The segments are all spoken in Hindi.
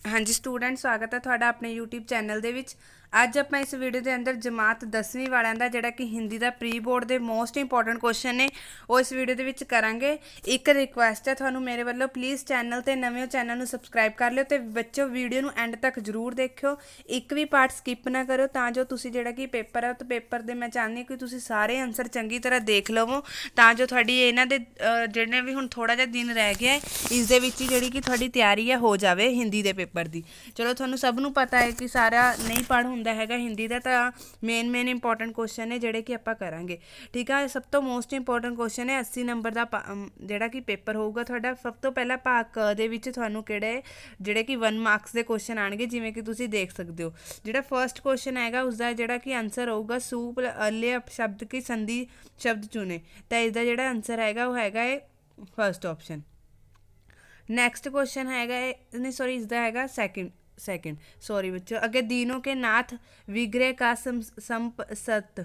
हाँ जी स्टूडेंट, स्वागत है ਤੁਹਾਡਾ ਆਪਣੇ YouTube ਚੈਨਲ ਦੇ ਵਿੱਚ। ਅੱਜ ਆਪਾਂ ਇਸ ਵੀਡੀਓ ਦੇ ਅੰਦਰ ਜਮਾਤ 10ਵੀਂ ਵਾਲਿਆਂ ਦਾ ਜਿਹੜਾ ਕਿ ਹਿੰਦੀ ਦਾ ਪ੍ਰੀ ਬੋਰਡ ਦੇ ਮੋਸਟ ਇੰਪੋਰਟੈਂਟ ਕੁਐਸਚਨ ਨੇ ਉਹ ਇਸ ਵੀਡੀਓ ਦੇ ਵਿੱਚ ਕਰਾਂਗੇ। ਇੱਕ ਰਿਕੁਐਸਟ ਹੈ ਤੁਹਾਨੂੰ ਮੇਰੇ ਵੱਲੋਂ, ਪਲੀਜ਼ ਚੈਨਲ ਤੇ ਨਵੇਂ ਹੋ ਚੈਨਲ ਨੂੰ ਸਬਸਕ੍ਰਾਈਬ ਕਰ ਲਿਓ ਤੇ ਬੱਚੋ ਵੀਡੀਓ ਨੂੰ ਐਂਡ ਤੱਕ ਜ਼ਰੂਰ ਦੇਖਿਓ, ਇੱਕ ਵੀ ਪਾਰਟ ਸਕਿਪ ਨਾ ਕਰਿਓ ਤਾਂ ਜੋ ਤੁਸੀਂ ਜਿਹੜਾ ਕਿ ਪੇਪਰ ਹੈ ਤੇ ਪੇਪਰ ਦੇ ਮੈਂ ਚਾਹੁੰਦੀ ਕਿ ਤੁਸੀਂ ਸਾਰੇ ਆਨਸਰ ਚੰਗੀ ਤਰ੍ਹਾਂ ਦੇਖ ਲਵੋ ਤਾਂ ਜੋ ਤੁਹਾਡੀ ਇਹਨਾਂ ਦੇ ਜਿਹੜੇ ਵੀ ਹੁਣ ਥੋੜਾ ਜਿਹਾ ਦਿਨ ਰਹਿ ਗਿਆ ਇਸ ਦੇ ਵਿੱਚ ਹੀ ਜਿਹੜੀ ਕਿ ਤੁਹਾਡੀ ਤਿਆਰੀ ਹੈ ਹੋ ਜਾਵੇ ਹਿੰਦੀ ਦੇ पेपर दी। चलो थोनू सब नू पता है कि सारा नहीं पढ़ होंदा हैगा हिंदी दा, तो मेन इंपोर्टेंट क्वेश्चन है जिहड़े कि आपां करांगे। ठीक है, सब तो मोस्ट इंपोर्टेंट क्वेश्चन है 80 नंबर दा जिहड़ा कि पेपर होऊगा तुहाडा। सब तो पहला भाग क दे विच तुहानू किहड़े जिहड़े कि 1 मार्क्स दे क्वेश्चन आणगे, जिवें कि तुसीं देख सकदे हो। जिहड़ा फर्स्ट क्वेश्चन हैगा उसदा जिहड़ा कि आंसर होऊगा सूप अल्ले शब्द की संधि शब्द चुने, तो इसदा जिहड़ा आंसर हैगा वो हैगा फर्स्ट ऑप्शन। नैक्सट क्वेश्चन हैगा नहीं सॉरी इसका हैगा सेकंड सॉरी बच्चों। अगे दीनों के नाथ विग्रह का संपसत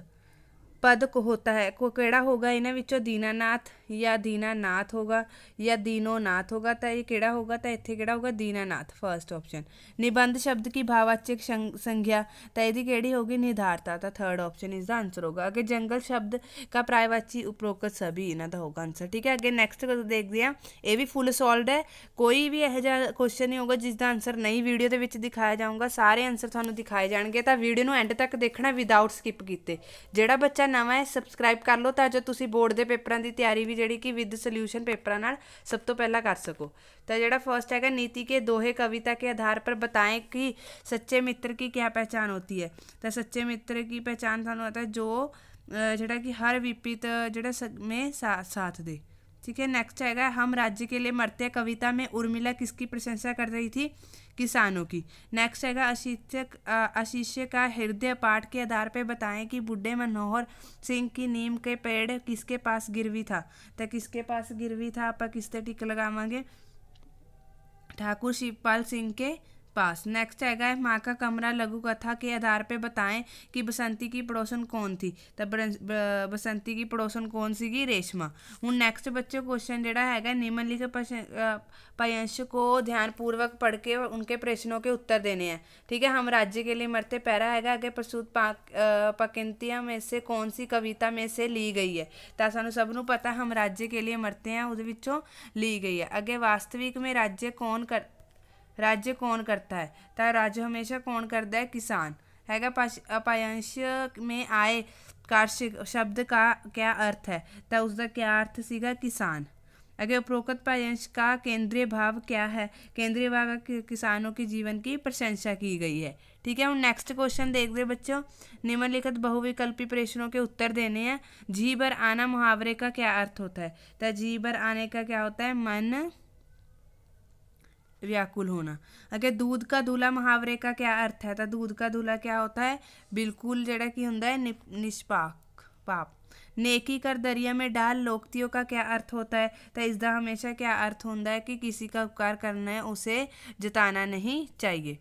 पद को होता है को केड़ा होगा, इन्हां विचों दीनानाथ या दीनानाथ होगा या दीनोनाथ होगा, तो ये केड़ा होगा, तो इत्थे केड़ा होगा दीनानाथ फर्स्ट ऑप्शन। निबंध शब्द की भाववाचक संज्ञा, तो यदि केड़ी होगी निधारता, तो थर्ड ऑप्शन इसका आंसर होगा। आगे जंगल शब्द का प्रायवाची उपरोक्त सभी इन्हां दा होगा आंसर। ठीक है, अगे नैक्सट देखते हैं, ये भी फुल सॉल्व है, कोई भी यह जिहा क्वेश्चन नहीं होगा जिसका आंसर नहीं वीडियो के विच दिखाया जाऊँगा, सारे आंसर तुहानूं दिखाए जाएंगे। तो वीडियो नूं एंड तक देखना विदाउट स्किप कीते। जिहड़ा बच्चा नवा है सबसक्राइब कर लो तां जो तुसीं बोर्ड के पेपरों की तैयारी भी जिहड़ी कि विद सल्यूशन पेपरों नाल सब तो पहला कर सको। तो जिहड़ा फर्स्ट है नीति के दोहे कविता के आधार पर बताएं कि सच्चे मित्र की क्या पहचान होती है। तो सच्चे मित्र की पहचान थानूं पता है जो जिहड़ा कि हर विपरीत जिहड़ा में साथ दे। ठीक है, नेक्स्ट हैगा हम राज्य के लिए मरते कविता में उर्मिला किसकी प्रशंसा कर रही थी, किसानों की। नेक्स्ट हैगा अशिष्य का हृदय पाठ के आधार पर बताएं कि बुढ़े मनोहर सिंह की नीम के पेड़ किसके पास गिरवी था। तो किसके पास गिरवी था, आप किसते टिक लगावांगे, ठाकुर शिवपाल सिंह के पास। नेक्स्ट हैगा माँ का कमरा लघु कथा के आधार पे बताएं कि बसंती की पड़ोसन कौन थी। तो बसंती की पड़ोसन कौन सी, रेशमा। हूँ नैक्सट बच्चों क्वेश्चन जोड़ा है निम्नलिखित पयांश को ध्यानपूर्वक पढ़ के उनके प्रश्नों के उत्तर देने हैं। ठीक है, हम राज्य के लिए मरते पैरा है आगे प्रस्तुत पंक्तियों में से कौन सी कविता में से ली गई है। तो सानू सब नू पता हम राज्य के लिए मरते हैं उस विचों ली गई है। अगे वास्तविक में राज्य कौन करता है, तो राज्य हमेशा कौन करता है, किसान हैगा। अपयांश में आए कार्शिक शब्द का क्या अर्थ है, तो उसका क्या अर्थ सीगा, किसान। अगर उपरोक्त पयांश का केंद्रीय भाव क्या है, केंद्रीय भाव किसानों के जीवन की प्रशंसा की गई है। ठीक है, हम नेक्स्ट क्वेश्चन देखते हैं बच्चों। निम्नलिखित बहुविकल्पी प्रश्नों के उत्तर देने हैं। जी भर आना मुहावरे का क्या अर्थ होता है, तो जी भर आने का क्या होता है, मन व्याकुल होना। अगर दूध का दूल्हा मुहावरे का क्या अर्थ है, तो दूध का दूल्हा क्या होता है, बिल्कुल जड़ा कि होंदा है निष्पाक पाप। नेकी कर दरिया में डाल लोकतियों का क्या अर्थ होता है, तो इसका हमेशा क्या अर्थ होता है कि किसी का उपकार करना है उसे जताना नहीं चाहिए।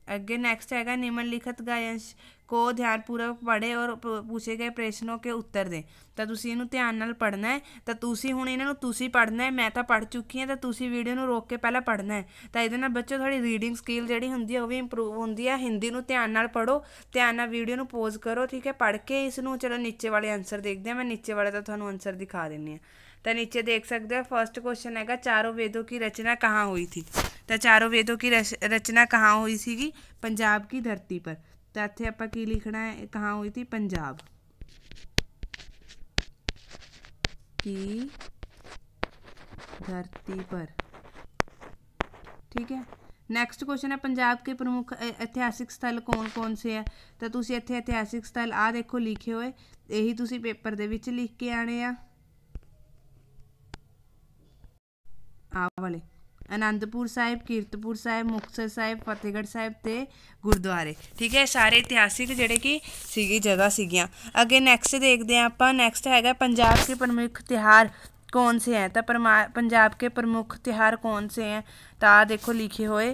अगे नेक्स्ट हैगा निम्नलिखित गायांश को ध्यानपूर्वक पढ़े और पूछे गए प्रश्नों के उत्तर दें। तो तुसीं इहनूं ध्यान नाल पढ़ना है। तो तुसीं हुण इन्हां नूं तुसीं पढ़ना है, मैं तो पढ़ चुकी हाँ, तो तुसीं वीडियो नूं रोक के पहला पढ़ना है। तो इहदे नाल बच्चों थोड़ी रीडिंग स्किल जिहड़ी हुंदी है वो भी इंप्रूव होंदी है। हिंदी नूं ध्यान नाल पढ़ो, ध्यान नाल वीडियो नूं पॉज करो। ठीक है, पढ़ के इसनूं चलो नीचे वाले आंसर देखते हैं। मैं नीचे वाले तो तुहानूं आंसर दिखा देनी है। तो नीचे देख सकते हो फर्स्ट क्वेश्चन हैगा चारों वेदों की रचना कहाँ हुई थी। तो चारों वेदों की रचना कहाँ हुई सी, पंजाब की धरती पर। तो इत्थे आपां की लिखना है, कहाँ हुई थी, पंजाब की धरती पर। ठीक है, नैक्सट क्वेश्चन है पंजाब के प्रमुख ऐतिहासिक स्थल कौन कौन से है। तो तुसीं इत्थे ऐतिहासिक स्थल आ देखो लिखे हुए, यही तुसीं पेपर दे विच लिख के आने आ वाले आनंदपुर साहिब, कीरतपुर साहिब, मुक्तसर साहिब, फतेहगढ़ साहिब ते गुरुद्वारे। ठीक है, सारे इतिहासिक जिहड़े कि सीगी जगह सीगियां। अगे नैक्सट देखते हैं आपां। नैक्सट हैगा पंजाब के प्रमुख त्यौहार कौन से हैं। तो पंजाब के प्रमुख त्यौहार कौन से हैं, तो आ देखो लिखे हुए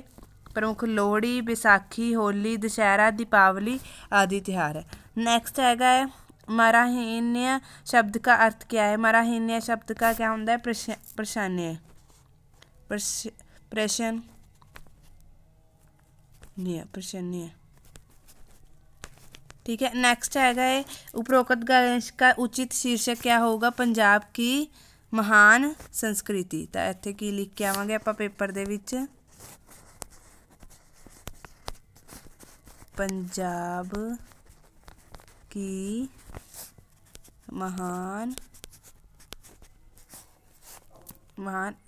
प्रमुख लोहड़ी, बैसाखी, होली, दशहरा, दीपावली आदि त्यौहार है। नैक्सट हैगा है मराहीन्य शब्द का अर्थ क्या है। मराहीन्य शब्द का क्या होता है, प्रश्न नहीं है, प्रश्न नहीं है। ठीक है, नेक्स्ट हैगा है उपरोक्त गणेश का उचित शीर्षक क्या होगा? पंजाब की महान संस्कृति। तो इत्थे की लिख के आवांगे आपां पेपर दे विच? पंजाब की महान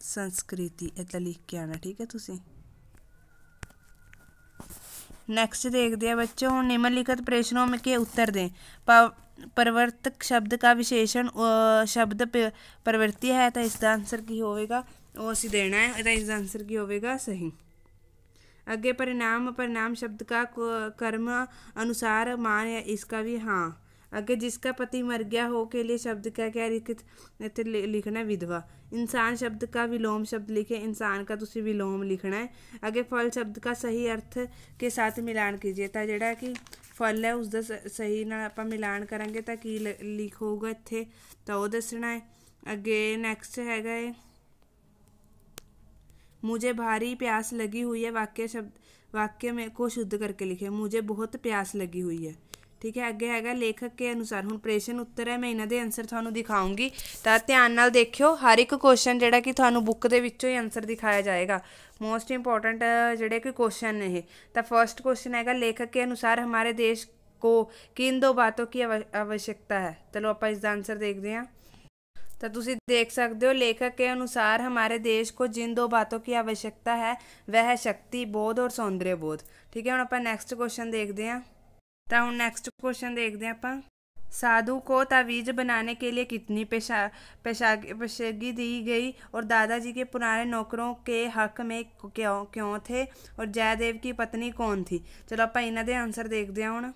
संस्कृति इतना लिख के आना। ठीक है तुसी। नेक्स्ट देखते हैं बच्चों, निम्नलिखित प्रश्नों में के उत्तर दें। परिवर्तक शब्द का विशेषण शब्द प्रवृत्ति है, तो इसका आंसर की होगा वो असी देना है। तो इसका आंसर की होगा सही। अगे परिणाम शब्द का कर्म अनुसार मान है, इसका भी हाँ। अगे जिसका पति मर गया हो के लिए शब्द का क्या लिखना? विधवा। इंसान शब्द का विलोम शब्द लिखे, इंसान का तुसी विलोम लिखना है। अगे फल शब्द का सही अर्थ के साथ मिलान कीजिए। तो जोड़ा कि फल है उसका सही ना आप मिलान करांगे तो की लिखोगा इत्थे, तो वो दसना है। अगे नैक्सट हैगा है मुझे भारी प्यास लगी हुई है। वाक्य में को शुद्ध करके लिखे। मुझे बहुत प्यास लगी हुई है। ठीक है, अगे हैगा लेखक के अनुसार। हुण प्रश्न उत्तर है, मैं इन्हां दे आंसर तुहानूं दिखाऊंगी, तो ध्यान नाल देखियो। हर एक क्वेश्चन जिहड़ा कि तुहानूं बुक दे विच्चों ही आंसर दिखाया जाएगा। मोस्ट इंपोर्टेंट जिहड़े कि क्वेश्चन ने ये। तो फर्स्ट क्वेश्चन हैगा लेखक के अनुसार हमारे देश को किन दो बातों की आवश्यकता है? चलो आप इसका आंसर देखते हैं। तो तुसी देख सकते हो, लेखक के अनुसार हमारे देश को जिन दो बातों की आवश्यकता है वह है शक्ति बोध और सौंदर्य बोध। ठीक है, हम आप नेक्स्ट क्वेश्चन देखते हैं। तो हम नेक्स्ट क्वेश्चन देखते हैं आप। साधु को तावीज़ बनाने के लिए कितनी पेशगी दी गई और दादाजी के पुराने नौकरों के हक में क्यों थे और जयदेव की पत्नी कौन थी? चलो आप इन्हां दे आंसर देखते हैं हुण।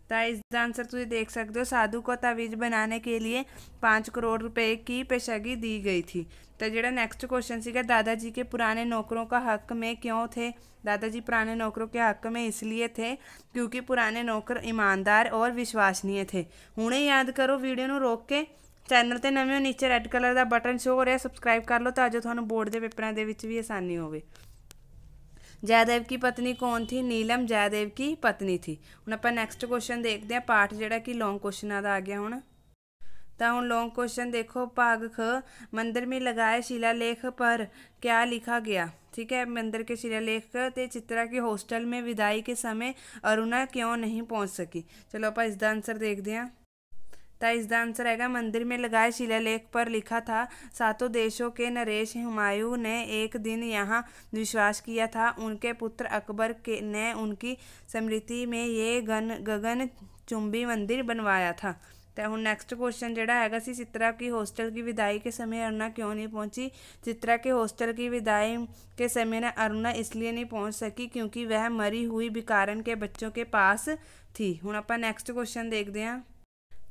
तो इसका आंसर तुम देख सकते हो, साधु को तावीज़ बनाने के लिए 5 करोड़ रुपए की पेशगी दी गई थी। तो जो नैक्सट क्वेश्चन सीगा दादाजी के पुराने नौकरों का हक में क्यों थे? दादाजी पुराने नौकरों के हक में इसलिए थे क्योंकि पुराने नौकर ईमानदार और विश्वसनीय थे। हुणे याद करो, वीडियो नूं रोक के चैनल ते नवे हो, नीचे रेड कलर का बटन शो हो रहा, सबसक्राइब कर लो ताकि तुहानूं बोर्ड के पेपरों के भी आसानी होवे। जयदेव की पत्नी कौन थी? नीलम जयदेव की पत्नी थी। हुण आपां नैक्सट क्वेश्चन देखते हैं, पार्ट जिहड़ा कि लॉन्ग क्वेश्चन का आ गया हुण। तो हुण लॉन्ग क्वेश्चन देखो, भाग ख मंदिर में लगाए शिलालेख पर क्या लिखा गया? ठीक है, मंदिर के शिलालेख ते चित्रा की हॉस्टल में विदाई के समय अरुणा क्यों नहीं पहुंच सकी? चलो आप इसका आंसर देखते हैं। तो इसका आंसर है मंदिर में लगाए शिलालेख पर लिखा था, सातों देशों के नरेश हुमायूं ने एक दिन यहाँ विश्वास किया था। उनके पुत्र अकबर ने उनकी स्मृति में ये गगन चुंबी मंदिर बनवाया था। तो हुण नैक्सट क्वेश्चन जिहड़ा हैगा सी, चित्रा की हॉस्टल की विदाई के समय अरुणा क्यों नहीं पहुंची? चित्रा के हॉस्टल की विदाई के समय ने अरुणा इसलिए नहीं पहुंच सकी क्योंकि वह मरी हुई भिखारन के बच्चों के पास थी। हुण आपां नैक्सट क्वेश्चन देखते हैं।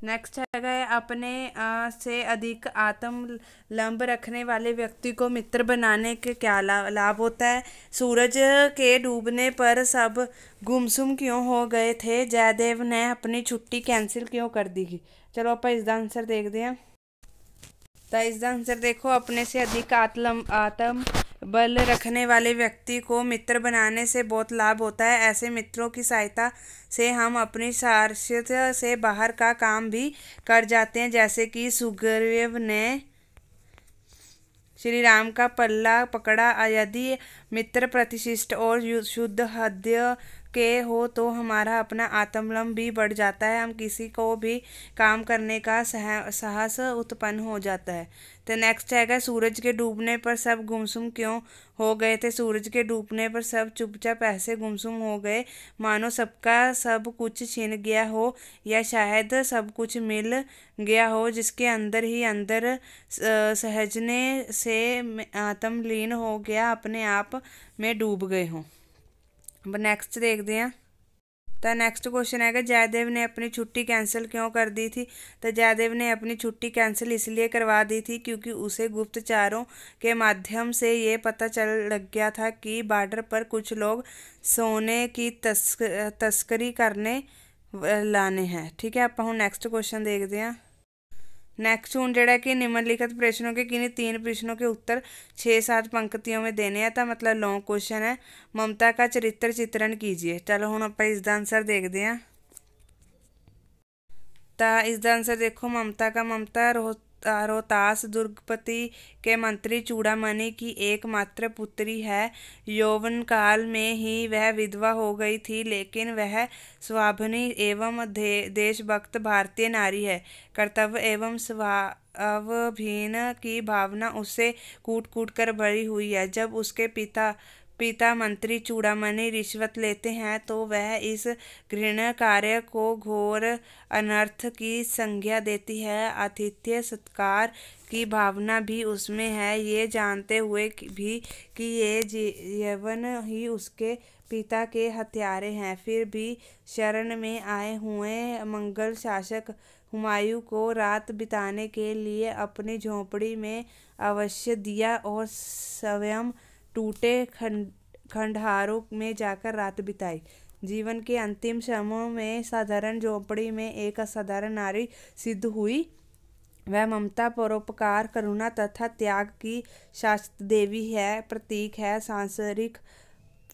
नेक्स्ट हैगा है अपने से अधिक आत्मलंब रखने वाले व्यक्ति को मित्र बनाने के क्या लाभ होता है? सूरज के डूबने पर सब गुमसुम क्यों हो गए थे? जयदेव ने अपनी छुट्टी कैंसिल क्यों कर दी थी? चलो आप इसका आंसर देखते हैं। तो इसका आंसर देखो, अपने से अधिक आत्म बल रखने वाले व्यक्ति को मित्र बनाने से बहुत लाभ होता है। ऐसे मित्रों की सहायता से हम अपनी सार्थ से बाहर का काम भी कर जाते हैं, जैसे कि सुग्रीव ने श्री राम का पल्ला पकड़ा। यदि मित्र प्रतिष्ठित और शुद्ध हृदय के हो तो हमारा अपना आत्मबल भी बढ़ जाता है, हम किसी को भी काम करने का साहस उत्पन्न हो जाता है। तो नेक्स्ट हैगा, सूरज के डूबने पर सब गुमसुम क्यों हो गए थे? सूरज के डूबने पर सब चुपचाप ऐसे गुमसुम हो गए मानो सबका सब कुछ छिन गया हो, या शायद सब कुछ मिल गया हो जिसके अंदर ही अंदर सहजने से आत्मलीन हो गया, अपने आप में डूब गए हों। नैक्सट देखते हैं। तो नैक्सट क्वेश्चन है, जयदेव ने अपनी छुट्टी कैंसिल क्यों कर दी थी? तो जयदेव ने अपनी छुट्टी कैंसिल इसलिए करवा दी थी क्योंकि उसे गुप्तचारों के माध्यम से ये पता लग गया था कि बॉर्डर पर कुछ लोग सोने की तस्करी करने लाने हैं। ठीक है, आप हम नैक्सट क्वेश्चन देखते हैं। नेक्स्ट हूँ जोड़ा कि निम्नलिखित प्रश्नों के किन्हीं 3 प्रश्नों के उत्तर 6-7 पंक्तियों में देने हैं। तो मतलब लॉन्ग क्वेश्चन है। ममता का चरित्र चित्रण कीजिए। चलो हूँ आप इसका आंसर देखते हैं। तो इसका आंसर देखो, ममता रोहतास दुर्गपति के मंत्री चूड़ामणि की एकमात्र पुत्री है। यौवन काल में ही वह विधवा हो गई थी, लेकिन वह स्वाभिमानी एवं देशभक्त भारतीय नारी है। कर्तव्य एवं स्वाभिमान की भावना उससे कूट कूट कर भरी हुई है। जब उसके पिता मंत्री चूड़ामणि रिश्वत लेते हैं तो वह इस घृण्य कार्य को घोर अनर्थ की संज्ञा देती है। आतिथ्य सत्कार की भावना भी उसमें है। ये जानते हुए भी कि ये जीवन ही उसके पिता के हत्यारे हैं, फिर भी शरण में आए हुए मंगल शासक हुमायूं को रात बिताने के लिए अपनी झोंपड़ी में अवश्य दिया और स्वयं टूटे खंडहारों में जाकर रात बिताई। जीवन के अंतिम क्षणों में साधारण झोंपड़ी में एक असाधारण नारी सिद्ध हुई। वह ममता, परोपकार, करुणा तथा त्याग की शाश्वत देवी है। प्रतीक है। सांसारिक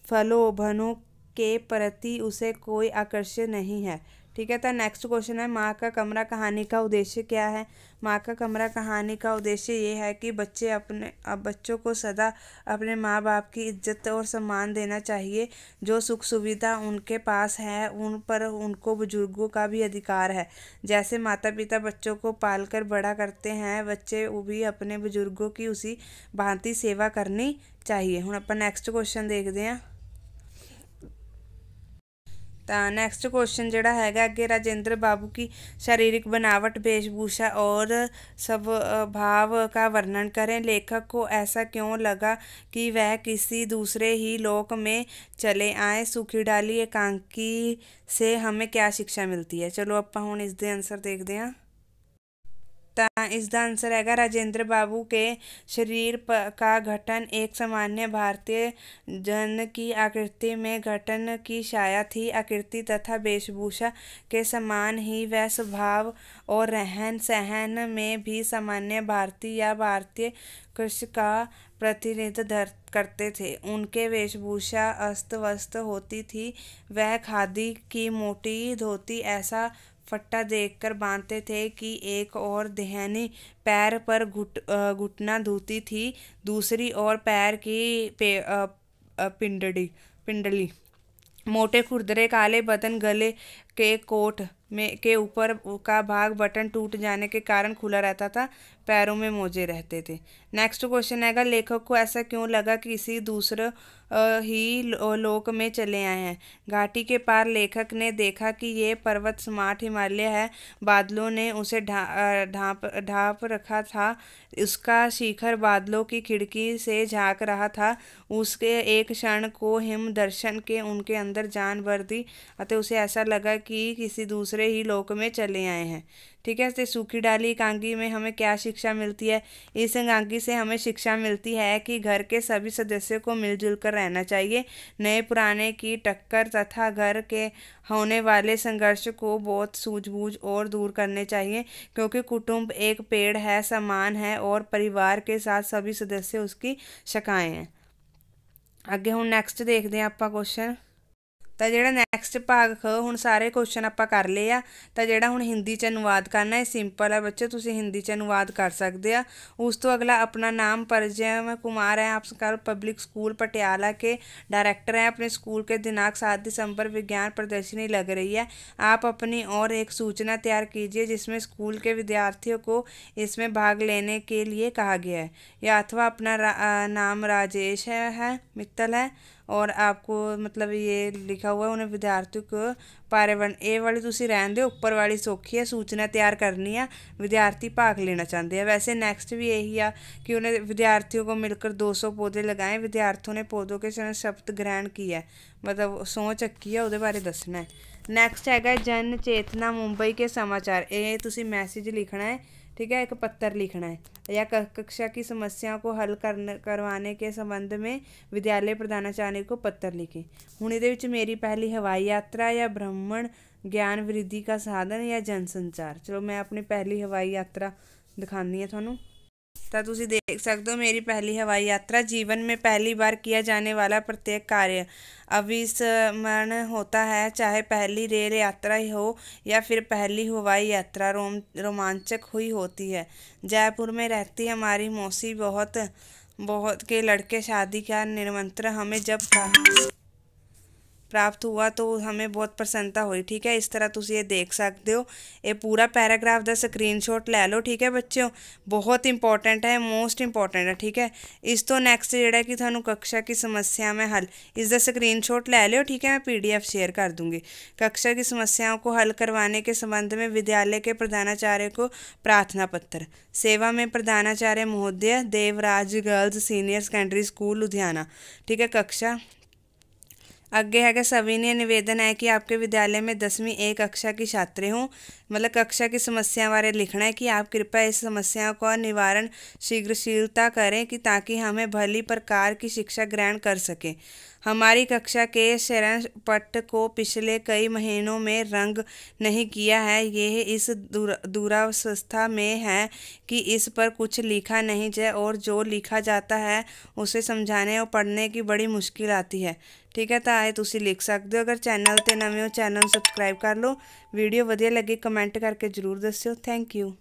प्रलोभनों के प्रति उसे कोई आकर्षण नहीं है। ठीक है। तो नेक्स्ट क्वेश्चन है, माँ का कमरा कहानी का उद्देश्य क्या है। माँ का कमरा कहानी का उद्देश्य ये है कि बच्चों को सदा अपने माँ बाप की इज्जत और सम्मान देना चाहिए। जो सुख सुविधा उनके पास है उन पर उनको बुजुर्गों का भी अधिकार है। जैसे माता पिता बच्चों को पालकर बड़ा करते हैं, बच्चे भी अपने बुजुर्गों की उसी भांति सेवा करनी चाहिए। हुण अपन नेक्स्ट क्वेश्चन देखते हैं। तो नैक्सट क्वेश्चन जोड़ा है अगे, राजेंद्र बाबू की शारीरिक बनावट, वेशभूषा और स्वभाव का वर्णन करें। लेखक को ऐसा क्यों लगा कि वह किसी दूसरे ही लोक में चले आए। सूखी डाली एकांकी से हमें क्या शिक्षा मिलती है। चलो आप हुण इसके आंसर देखते हैं। तो इसका आंसर है, राजेंद्र बाबू के शरीर का गठन एक सामान्य भारतीय जन की आकृति में गठन की छाया थी। आकृति तथा वेशभूषा के समान ही वह स्वभाव और रहन सहन में भी सामान्य भारतीय या भारतीय कृषि का प्रतिनिधित्व करते थे। उनके वेशभूषा अस्त व्यस्त होती थी। वह खादी की मोटी धोती ऐसा फट्टा देखकर बांधते थे कि एक और देहनी पैर पर घुटना धोती थी, दूसरी ओर पैर की पिंडली। मोटे खुरदरे काले बदन, गले के कोट में के ऊपर का भाग बटन टूट जाने के कारण खुला रहता था, पैरों में मोजे रहते थे। नेक्स्ट क्वेश्चन है, लेखक को ऐसा क्यों लगा कि किसी दूसरे ही लोक में चले आए हैं। घाटी के पार लेखक ने देखा कि ये पर्वत स्मार्ट हिमालय है। बादलों ने उसे ढांप रखा था। उसका शिखर बादलों की खिड़की से झांक रहा था। उसके एक क्षण को हिम दर्शन के उनके अंदर जान भर दी अतः उसे ऐसा लगा कि किसी दूसरे ही लोक में चले आए हैं। ठीक है। तो सूखी डाली एकांगी में हमें क्या शिक्षा मिलती है। इस एकांगी से हमें शिक्षा मिलती है कि घर के सभी सदस्यों को मिलजुल कर रहना चाहिए। नए पुराने की टक्कर तथा घर के होने वाले संघर्ष को बहुत सूझबूझ और दूर करने चाहिए, क्योंकि कुटुंब एक पेड़ है, समान है और परिवार के साथ सभी सदस्य उसकी शाखाएं हैं। अगे हुण नैक्सट देखते हैं आप क्वेश्चन। तो जोड़ा नैक्सट भाग हुण सारे क्वेश्चन आप कर ले आ। तो जोड़ा हुण हिंदी च अनुवाद करना है, सिंपल है बच्चे, तुसीं हिंदी च अनुवाद कर सकते हैं। उस तो अगला अपना नाम परजय कुमार है, आप सरकार पब्लिक स्कूल पटियाला के डायरेक्टर हैं। अपने स्कूल के दिनांक 7 दिसंबर विज्ञान प्रदर्शनी लग रही है। आप अपनी और एक सूचना तैयार कीजिए जिसमें स्कूल के विद्यार्थियों को इसमें भाग लेने के लिए कहा गया है। या अथवा अपना नाम राजेश है मित्तल है और आपको मतलब ये लिखा हुआ है उन्हें विद्यार्थियों को पर्यावरण ए वाली तुसी रहन दो, ऊपर वाली सौखी है, सूचना तैयार करनी है, विद्यार्थी भाग लेना चाहते हैं। वैसे नेक्स्ट भी यही है कि उन्हें विद्यार्थियों को मिलकर 200 पौधे लगाएं। विद्यार्थियों ने पौधों के समय शपथ ग्रहण किया है, मतलब सोच चक्की है, उसके बारे दसना है। नैक्सट है जन चेतना मुंबई के समाचार। ये तुसी मैसेज लिखना है। ठीक है। एक पत्र लिखना है या कक्षा की समस्याओं को हल करवाने के संबंध में विद्यालय प्रधानाचार्य को पत्र लिखें। हुण इहदे विच मेरी पहली हवाई यात्रा या भ्रमण ज्ञान वृद्धि का साधन या जनसंचार। चलो मैं अपनी पहली हवाई यात्रा दिखानी है थानू। तो तुसी देख सकते हो मेरी पहली हवाई यात्रा। जीवन में पहली बार किया जाने वाला प्रत्येक कार्य अविस्मरणीय होता है, चाहे पहली रेल यात्रा ही हो या फिर पहली हवाई यात्रा रोमांचक हुई होती है। जयपुर में रहती हमारी मौसी बहुत बहुत के लड़के शादी का निमंत्रण हमें जब प्राप्त हुआ तो हमें बहुत प्रसन्नता हुई। ठीक है, इस तरह तुम ये देख सकते हो। ये पूरा पैराग्राफ का स्क्रीनशॉट ले लो। ठीक है बच्चों, बहुत इंपॉर्टेंट है, मोस्ट इंपॉर्टेंट है। ठीक है, इस तो नैक्सट जोड़ा कि थानू कक्षा की समस्या में हल इसका स्क्रीनशॉट ले लो। ठीक है, मैं PDF शेयर कर दूंगी। कक्षा की समस्याओं को हल करवाने के संबंध में विद्यालय के प्रधानाचार्य को प्रार्थना पत्र। सेवा में प्रधानाचार्य महोदय, Devraj girls senior secondary school Ludhiana. ठीक है, कक्षा आगे है सविनय निवेदन है कि आपके विद्यालय में 10वीं A कक्षा की छात्री हूँ। मतलब कक्षा की समस्या बारे लिखना है कि आप कृपया इस समस्या का निवारण शीघ्रशीलता करें कि ताकि हमें भली प्रकार की शिक्षा ग्रहण कर सकें। हमारी कक्षा के शरण पट को पिछले कई महीनों में रंग नहीं किया है। यह इस दुरावस्था में है कि इस पर कुछ लिखा नहीं जाए और जो लिखा जाता है उसे समझाने और पढ़ने की बड़ी मुश्किल आती है। ठीक है, तो आए तुसी लिख सकते हो। अगर चैनल ते नवे हो चैनल सब्सक्राइब कर लो। वीडियो वधिया लगी कमेंट करके जरूर दस्यो। Thank you.